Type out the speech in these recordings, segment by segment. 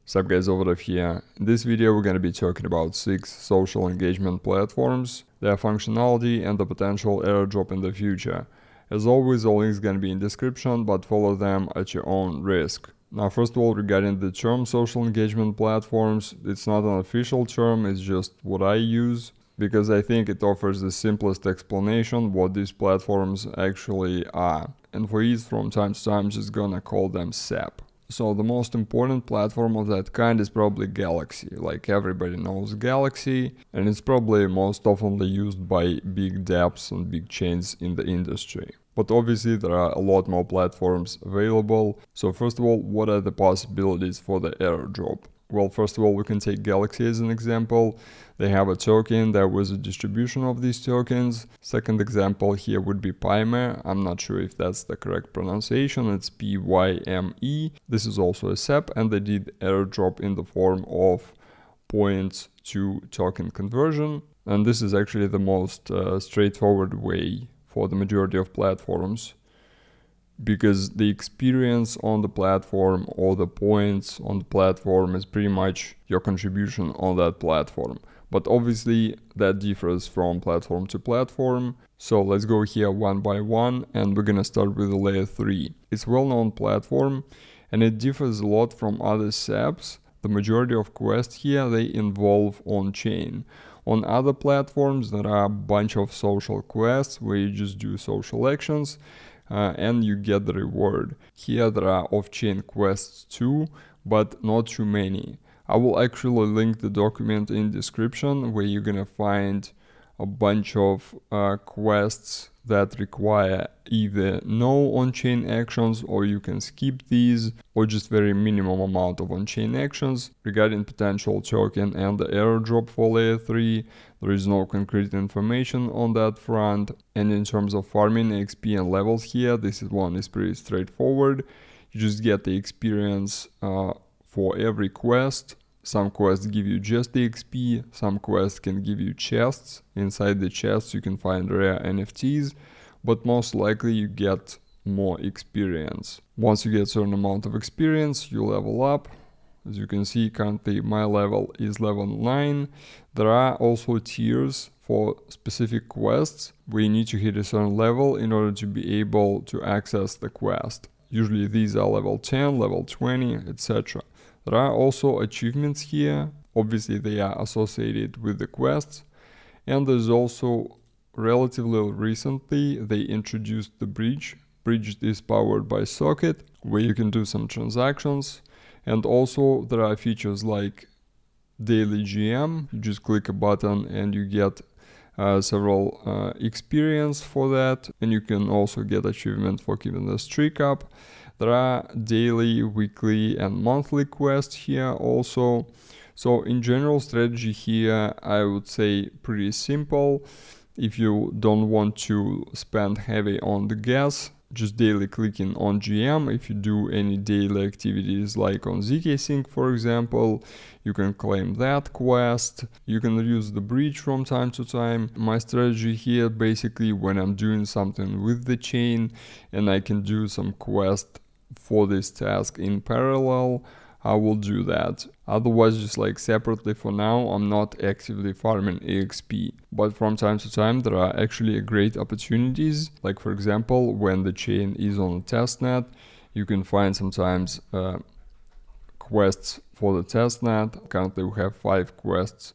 Sup guys, over here. In this video we're going to be talking about 6 social engagement platforms, their functionality and the potential airdrop in the future. As always, all links going to be in description, but follow them at your own risk. Now first of all, regarding the term social engagement platforms, it's not an official term, it's just what I use, because I think it offers the simplest explanation what these platforms actually are. And for ease, from time to time, just gonna call them SEP. So the most important platform of that kind is probably Galaxy. Like everybody knows Galaxy, and it's probably most often used by big dApps and big chains in the industry. But obviously there are a lot more platforms available. So first of all, what are the possibilities for the airdrop? Well, first of all, we can take Galaxy as an example. They have a token, there was a distribution of these tokens. Second example here would be Pyme. I'm not sure if that's the correct pronunciation, it's Pyme. This is also a SEP, and they did airdrop in the form of points to token conversion. And this is actually the most straightforward way for the majority of platforms, because the experience on the platform or the points on the platform is pretty much your contribution on that platform. But obviously that differs from platform to platform. So let's go here one by one, and we're gonna start with the Layer 3. It's a well-known platform and it differs a lot from other SEPs. The majority of quests here, they involve on-chain. On other platforms there are a bunch of social quests where you just do social actions and you get the reward. Here there are off-chain quests too, but not too many. I will actually link the document in description where you're gonna find a bunch of quests that require either no on-chain actions, or you can skip these, or just very minimum amount of on-chain actions. Regarding potential token and the airdrop for Layer 3, there is no concrete information on that front. And in terms of farming XP and levels here, this one is pretty straightforward. You just get the experience for every quest. Some quests give you just the XP, some quests can give you chests. Inside the chests you can find rare NFTs, but most likely you get more experience. Once you get a certain amount of experience, you level up. As you can see, currently my level is level 9. There are also tiers for specific quests where you need to hit a certain level in order to be able to access the quest. Usually these are level 10, level 20, etc. There are also achievements here. Obviously they are associated with the quests. And there's also, relatively recently, they introduced the bridge. Bridge is powered by Socket, where you can do some transactions. And also there are features like daily GM. You just click a button and you get several experience for that. And you can also get achievement for keeping the streak up. There are daily, weekly and monthly quests here also. So in general, strategy here, I would say pretty simple. If you don't want to spend heavy on the gas, just daily clicking on GM. If you do any daily activities like on ZK Sync, for example, you can claim that quest. You can use the bridge from time to time. My strategy here, basically, when I'm doing something with the chain and I can do some quest for this task in parallel, I will do that. Otherwise, just like separately for now, I'm not actively farming EXP. But from time to time, there are actually great opportunities. Like for example, when the chain is on a testnet, you can find sometimes quests for the testnet. Currently we have 5 quests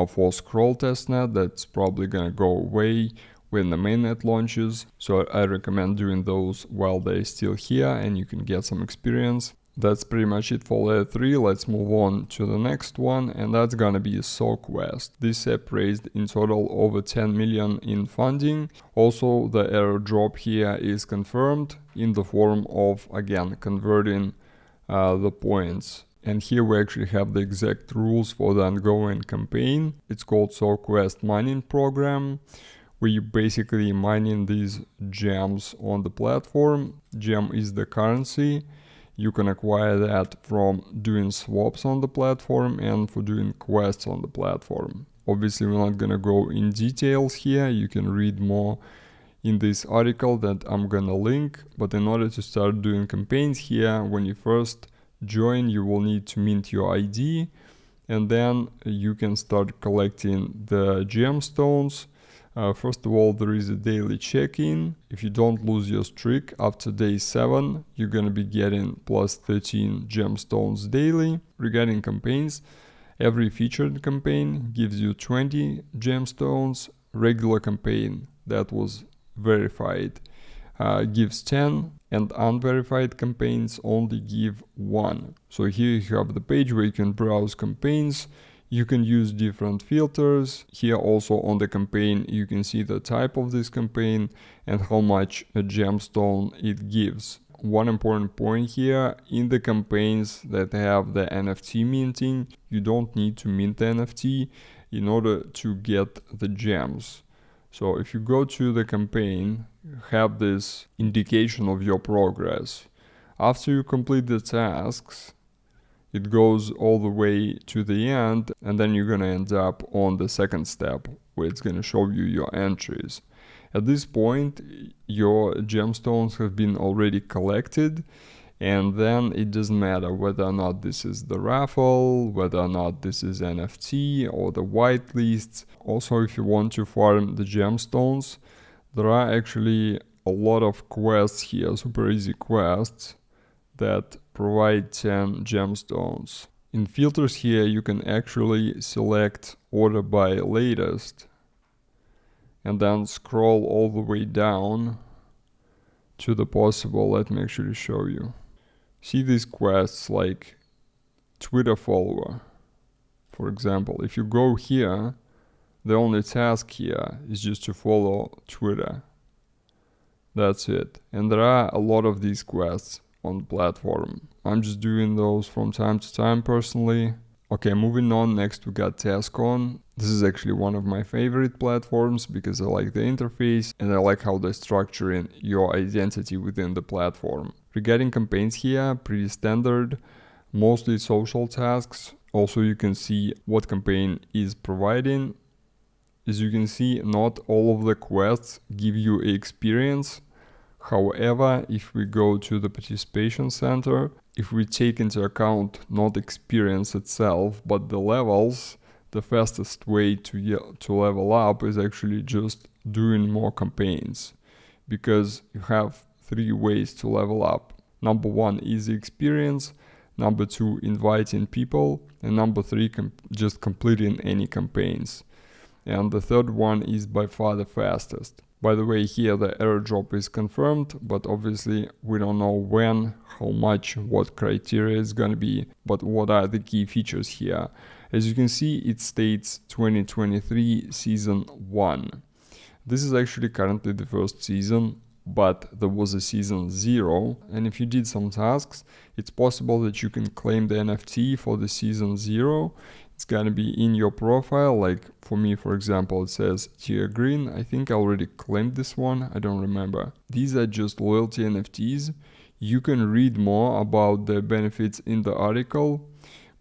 for scroll testnet. That's probably gonna go away when the mainnet launches. So I recommend doing those while they're still here and you can get some experience. That's pretty much it for Layer 3. Let's move on to the next one, and that's gonna be SoQuest. This app raised in total over 10 million in funding. Also, the airdrop here is confirmed in the form of, again, converting the points. And here we actually have the exact rules for the ongoing campaign. It's called SoQuest mining program, where you basically mining these gems on the platform. Gem is the currency. You can acquire that from doing swaps on the platform and for doing quests on the platform. Obviously, we're not gonna go in details here. You can read more in this article that I'm gonna link. But in order to start doing campaigns here, when you first join, you will need to mint your ID, and then you can start collecting the gemstones. First of all, there is a daily check-in. If you don't lose your streak after day 7, you're gonna be getting plus 13 gemstones daily. Regarding campaigns, every featured campaign gives you 20 gemstones. Regular campaign that was verified gives 10, and unverified campaigns only give 1. So here you have the page where you can browse campaigns. You can use different filters. Here also on the campaign you can see the type of this campaign and how much a gemstone it gives. One important point here, in the campaigns that have the NFT minting, you don't need to mint the NFT in order to get the gems. So if you go to the campaign, you have this indication of your progress. After you complete the tasks, it goes all the way to the end, and then you're gonna end up on the second step where it's gonna show you your entries. At this point, your gemstones have been already collected, and then it doesn't matter whether or not this is the raffle, whether or not this is NFT or the whitelist. Also, if you want to farm the gemstones, there are actually a lot of quests here, super easy quests, that provide 10 gemstones. In filters here, you can actually select order by latest and then scroll all the way down to the possible. Let me actually show you. See these quests like Twitter follower, for example. If you go here, the only task here is just to follow Twitter. That's it. And there are a lot of these quests on the platform. I'm just doing those from time to time personally. Okay, moving on, next we got TaskON. This is actually one of my favorite platforms because I like the interface and I like how they're structuring your identity within the platform. Regarding campaigns here, pretty standard, mostly social tasks. Also, you can see what campaign is providing. As you can see, not all of the quests give you experience. However, if we go to the participation center, if we take into account not experience itself, but the levels, the fastest way to level up is actually just doing more campaigns, because you have 3 ways to level up. Number 1 is experience, number 2 inviting people, and number 3 just completing any campaigns. And the third one is by far the fastest. By the way, here the airdrop is confirmed, but obviously we don't know when, how much, what criteria is gonna be, but what are the key features here. As you can see, it states 2023 season 1. This is actually currently the first season, but there was a season 0, and if you did some tasks, it's possible that you can claim the NFT for the season 0. It's gonna be in your profile, like for me, for example, it says tier green. I think I already claimed this one, I don't remember. These are just loyalty NFTs. You can read more about the benefits in the article,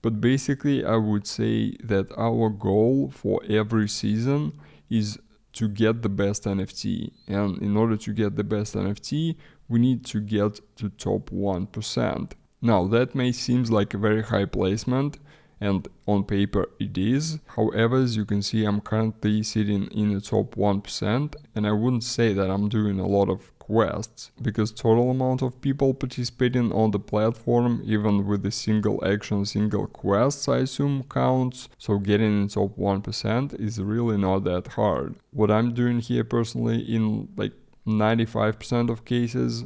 but basically I would say that our goal for every season is to get the best NFT, and in order to get the best NFT, we need to get to top 1%. Now that may seem like a very high placement, and on paper it is. However, as you can see, I'm currently sitting in the top 1%, and I wouldn't say that I'm doing a lot of quests, because total amount of people participating on the platform, even with a single action, single quests, I assume counts, so getting in top 1% is really not that hard. What I'm doing here personally, in like 95% of cases,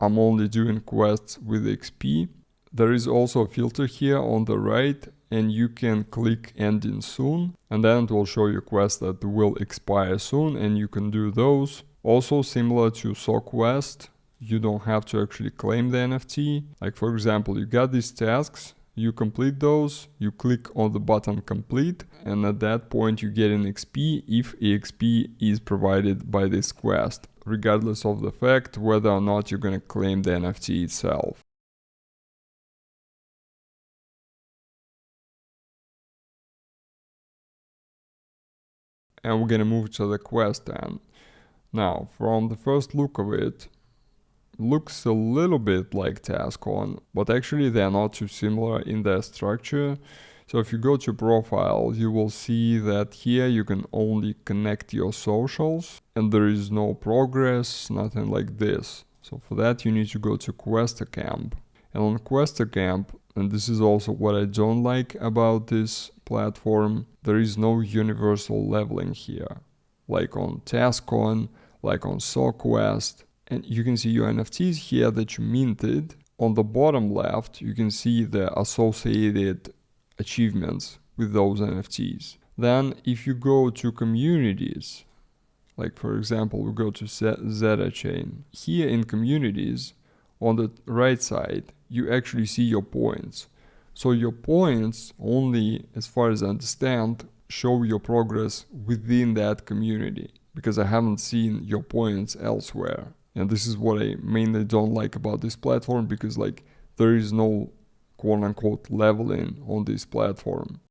I'm only doing quests with XP. There is also a filter here on the right, and you can click ending soon, and then it will show you quests that will expire soon, and you can do those. Also, similar to SoQuest, you don't have to actually claim the NFT. Like for example, you got these tasks, you complete those, you click on the button complete, and at that point you get an XP if EXP is provided by this quest, regardless of the fact whether or not you're gonna claim the NFT itself. And we're gonna move to the QuestN. Now, from the first look of it, looks a little bit like TaskON, but actually they are not too similar in their structure. So if you go to profile, you will see that here you can only connect your socials and there is no progress, nothing like this. So for that you need to go to QuestN. And on QuestN, and this is also what I don't like about this platform, there is no universal leveling here, like on TaskON, like on SoQuest. And you can see your NFTs here that you minted. On the bottom left, you can see the associated achievements with those NFTs. Then if you go to communities, like for example, we go to Zeta chain. Here in communities, on the right side, you actually see your points. So your points only, as far as I understand, show your progress within that community, because I haven't seen your points elsewhere. And this is what I mainly don't like about this platform, because like there is no quote-unquote leveling on this platform.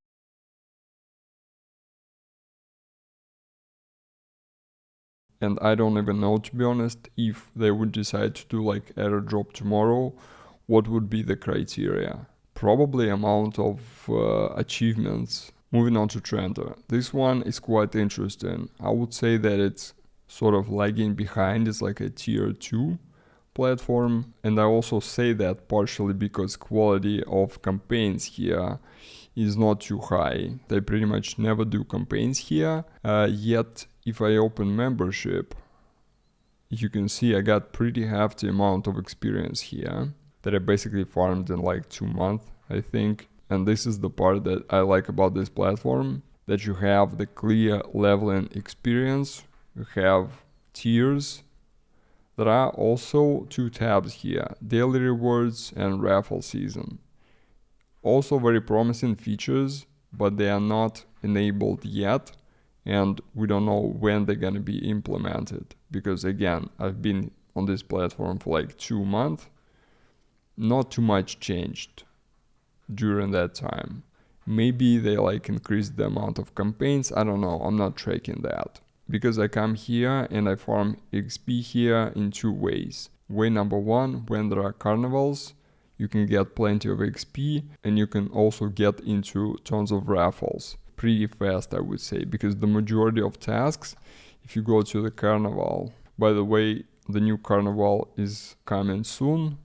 And I don't even know, to be honest, if they would decide to do like Airdrop tomorrow, what would be the criteria? Probably amount of achievements. Moving on to Trantor. This one is quite interesting. I would say that it's sort of lagging behind. It's like a tier 2 platform. And I also say that partially because quality of campaigns here is not too high. They pretty much never do campaigns here. Yet if I open membership, you can see I got pretty hefty amount of experience here that I basically farmed in like 2 months, I think. And this is the part that I like about this platform, that you have the clear leveling experience, you have tiers. There are also 2 tabs here, daily rewards and raffle season. Also very promising features, but they are not enabled yet, and we don't know when they're gonna be implemented, because again, I've been on this platform for like 2 months. Not too much changed during that time. Maybe they like increased the amount of campaigns, I don't know, I'm not tracking that. Because I come here and I farm XP here in 2 ways. Way number 1, when there are carnivals, you can get plenty of XP and you can also get into tons of raffles. Pretty fast, I would say, because the majority of tasks, if you go to the carnival, by the way, the new carnival is coming soon.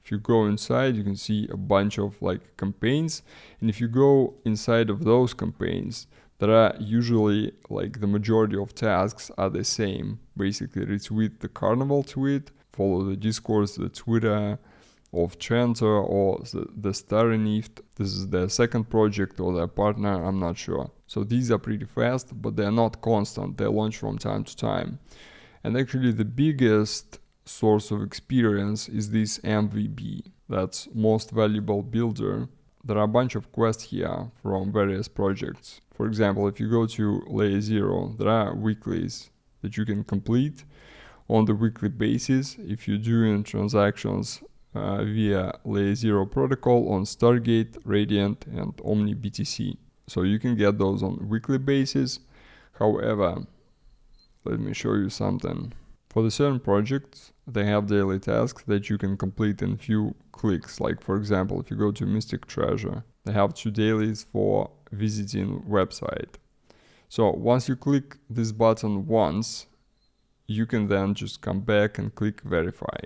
If you go inside, you can see a bunch of like campaigns, and if you go inside of those campaigns, there are usually like the majority of tasks are the same. Basically, retweet the carnival tweet, follow the discourse, the Twitter of Trantor or the Starinift. This is their second project or their partner, I'm not sure. So these are pretty fast, but they're not constant. They launch from time to time. And actually the biggest source of experience is this MVP. That's most valuable builder. There are a bunch of quests here from various projects. For example, if you go to Layer3, there are weeklies that you can complete on the weekly basis if you're doing transactions via Layer3 protocol on Stargate, Radiant, and Omni BTC. So you can get those on weekly basis. However, let me show you something. For the certain projects, they have daily tasks that you can complete in few clicks. Like for example, if you go to Mystic Treasure, they have 2 dailies for visiting website. So once you click this button once, you can then just come back and click verify.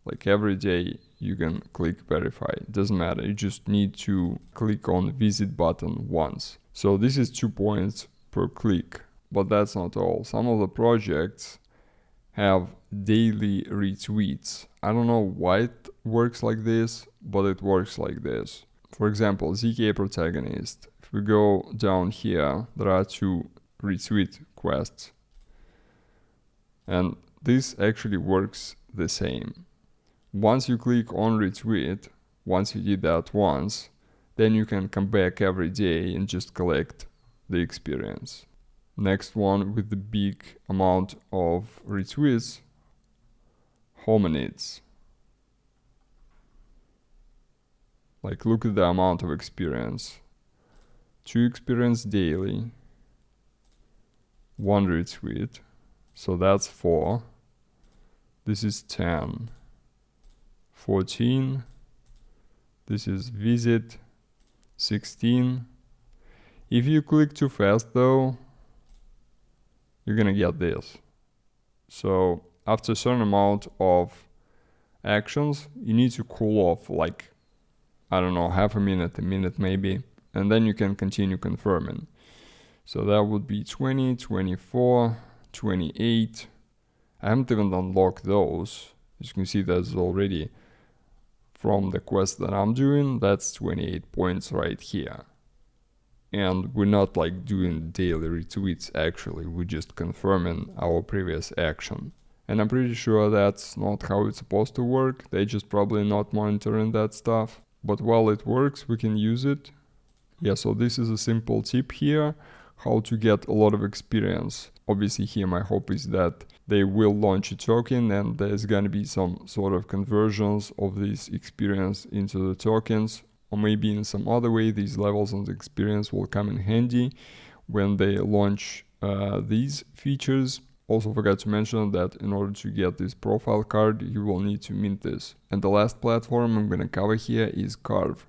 Like every day you can click verify, it doesn't matter, you just need to click on visit button once. So this is 2 points per click, but that's not all. Some of the projects have daily retweets. I don't know why it works like this, but it works like this. For example, ZK Protagonist. If we go down here, there are 2 retweet quests. And this actually works the same. Once you click on retweet, once you did that once, then you can come back every day and just collect the experience. Next one with the big amount of retweets, hominids. Like look at the amount of experience. 2 experience daily, 1 retweet, so that's 4. This is 10. 14. This is visit 16. If you click too fast though, you're gonna get this. So after a certain amount of actions, you need to cool off like, I don't know, half a minute maybe, and then you can continue confirming. So that would be 20, 24, 28. I haven't even unlocked those. As you can see, that's already from the quest that I'm doing. That's 28 points right here. And we're not like doing daily retweets actually, we're just confirming our previous action. And I'm pretty sure that's not how it's supposed to work. They're just probably not monitoring that stuff. But while it works, we can use it. Yeah, so this is a simple tip here, how to get a lot of experience. Obviously here my hope is that they will launch a token and there's gonna be some sort of conversions of this experience into the tokens, or maybe in some other way these levels of experience will come in handy when they launch these features. Also forgot to mention that in order to get this profile card, you will need to mint this. And the last platform I'm gonna cover here is Carv.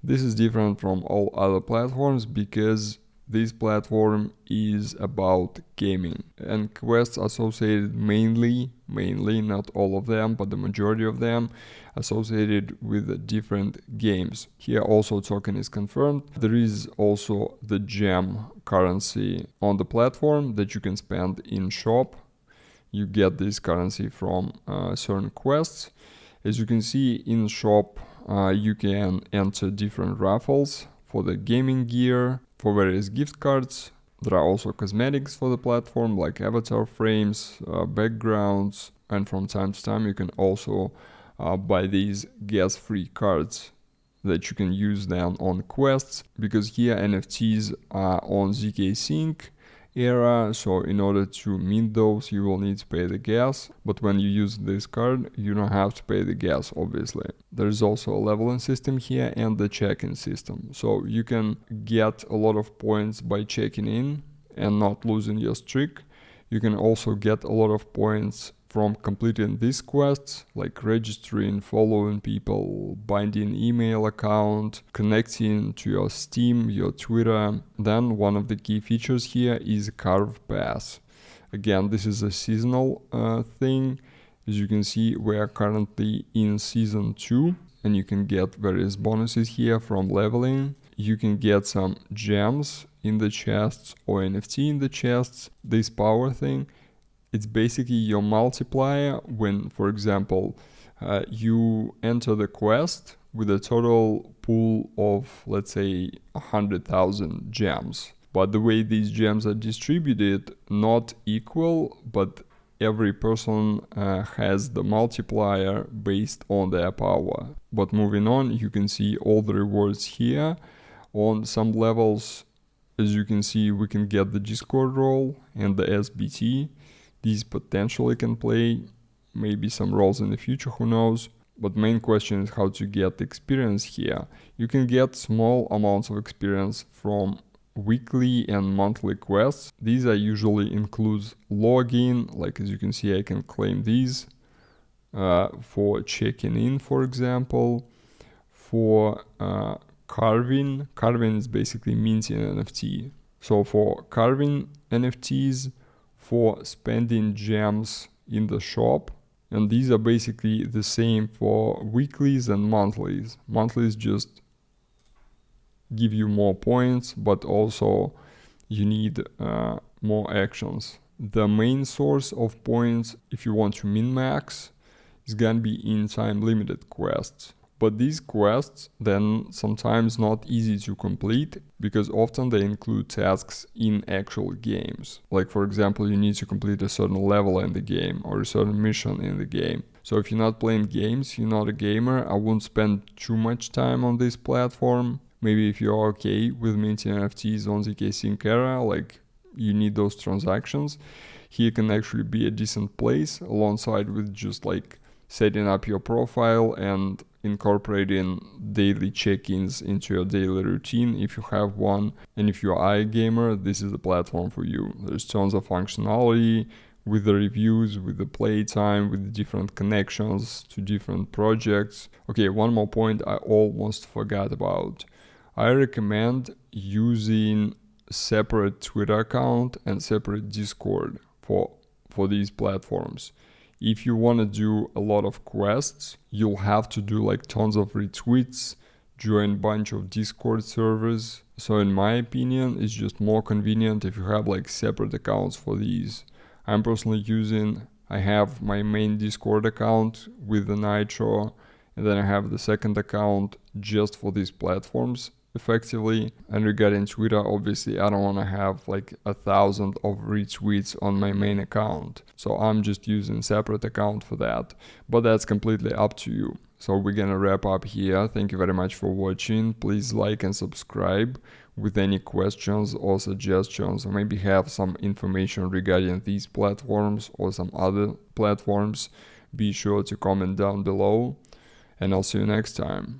This is different from all other platforms because this platform is about gaming and quests associated mainly, not all of them, but the majority of them associated with different games. Here also token is confirmed. There is also the gem currency on the platform that you can spend in shop. You get this currency from certain quests. As you can see in shop, you can enter different raffles for the gaming gear, for various gift cards. There are also cosmetics for the platform like avatar frames, backgrounds, and from time to time you can also buy these gas-free cards that you can use then on quests, because here NFTs are on ZK Sync era, so in order to mint those you will need to pay the gas, but when you use this card you don't have to pay the gas obviously. There's also a leveling system here and the check-in system, so you can get a lot of points by checking in and not losing your streak. You can also get a lot of points from completing these quests, like registering, following people, binding email account, connecting to your Steam, your Twitter. Then one of the key features here is Carv Pass. Again, this is a seasonal thing. As you can see, we are currently in season 2 and you can get various bonuses here from leveling. You can get some gems in the chests or NFT in the chests. This power thing, it's basically your multiplier when, for example, you enter the quest with a total pool of, let's say, 100,000 gems. But the way these gems are distributed, not equal, but every person has the multiplier based on their power. But moving on, you can see all the rewards here. On some levels, as you can see, we can get the Discord role and the SBT. These potentially can play maybe some roles in the future, who knows. But main question is how to get experience here. You can get small amounts of experience from weekly and monthly quests. These are usually includes login, like as you can see I can claim these for checking in, for example. For carving is basically minting NFT. So for carving NFTs, for spending gems in the shop, and these are basically the same for weeklies and monthlies. Monthlies just give you more points, but also you need more actions. The main source of points, if you want to min-max, is gonna be in time limited quests. But these quests then sometimes not easy to complete because often they include tasks in actual games. Like for example, you need to complete a certain level in the game or a certain mission in the game. So if you're not playing games, you're not a gamer, I wouldn't spend too much time on this platform. Maybe if you're okay with minting NFTs on ZK Sync era, like you need those transactions, here can actually be a decent place alongside with just like setting up your profile and incorporating daily check-ins into your daily routine if you have one. And if you are a gamer, this is the platform for you. There's tons of functionality with the reviews, with the playtime, with the different connections to different projects. Okay, one more point I almost forgot about. I recommend using separate Twitter account and separate Discord for these platforms. If you want to do a lot of quests, you'll have to do like tons of retweets, join a bunch of Discord servers. So in my opinion, it's just more convenient if you have like separate accounts for these. I'm personally I have my main Discord account with the Nitro, and then I have the second account just for these platforms effectively. And regarding Twitter, obviously I don't want to have like 1,000 of retweets on my main account, so I'm just using separate account for that, but that's completely up to you. So we're gonna wrap up here. Thank you very much for watching. Please like and subscribe. With any questions or suggestions, or maybe have some information regarding these platforms or some other platforms, be sure to comment down below, and I'll see you next time.